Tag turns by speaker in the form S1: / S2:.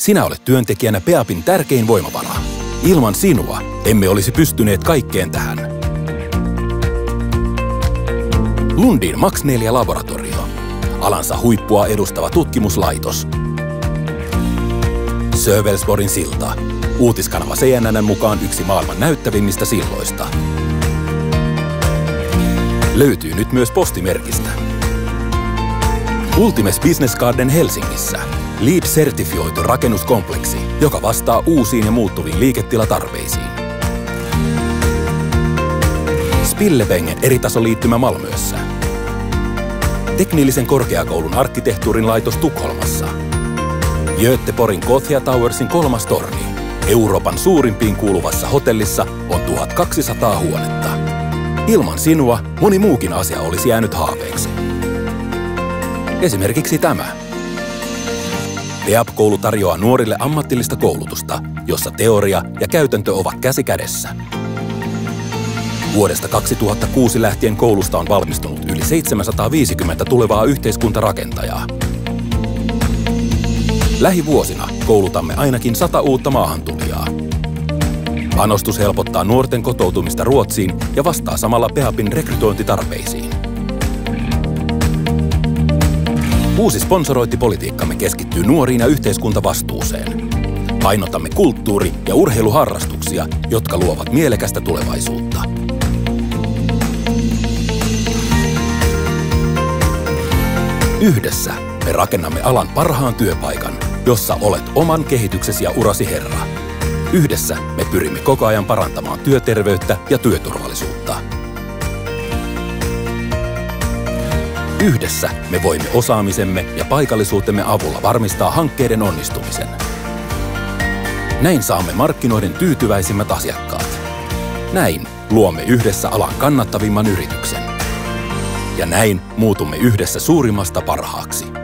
S1: Sinä olet työntekijänä Peabin tärkein voimavara. Ilman sinua emme olisi pystyneet kaikkeen tähän. Lundin Max 4 Laboratorio. Alansa huippua edustava tutkimuslaitos. Sövelsborgin silta. Uutiskanava CNN:n mukaan yksi maailman näyttävimmistä silloista. Löytyy nyt myös postimerkistä. Ultimes Business Garden Helsingissä. LEED-sertifioitu rakennuskompleksi, joka vastaa uusiin ja muuttuviin liiketilatarpeisiin. Spillebengen eritasoliittymä Malmössä. Teknillisen korkeakoulun arkkitehtuurin laitos Tukholmassa. Göteborgin Gothia Towersin 3. torni. Euroopan suurimpiin kuuluvassa hotellissa on 1200 huonetta. Ilman sinua moni muukin asia olisi jäänyt haaveeksi. Esimerkiksi tämä. Peab-koulu tarjoaa nuorille ammatillista koulutusta, jossa teoria ja käytäntö ovat käsi kädessä. Vuodesta 2006 lähtien koulusta on valmistunut yli 750 tulevaa yhteiskuntarakentajaa. Lähivuosina koulutamme ainakin 100 uutta maahantulijaa. Panostus helpottaa nuorten kotoutumista Ruotsiin ja vastaa samalla Peabin rekrytointitarpeisiin. Uusi sponsorointipolitiikkamme keskittyy nuoriin ja yhteiskuntavastuuseen. Painotamme kulttuuri- ja urheiluharrastuksia, jotka luovat mielekästä tulevaisuutta. Yhdessä me rakennamme alan parhaan työpaikan, jossa olet oman kehityksesi ja urasi herra. Yhdessä me pyrimme koko ajan parantamaan työterveyttä ja työturvallisuutta. Yhdessä me voimme osaamisemme ja paikallisuutemme avulla varmistaa hankkeiden onnistumisen. Näin saamme markkinoiden tyytyväisimmät asiakkaat. Näin luomme yhdessä alan kannattavimman yrityksen. Ja näin muutumme yhdessä suurimmasta parhaaksi.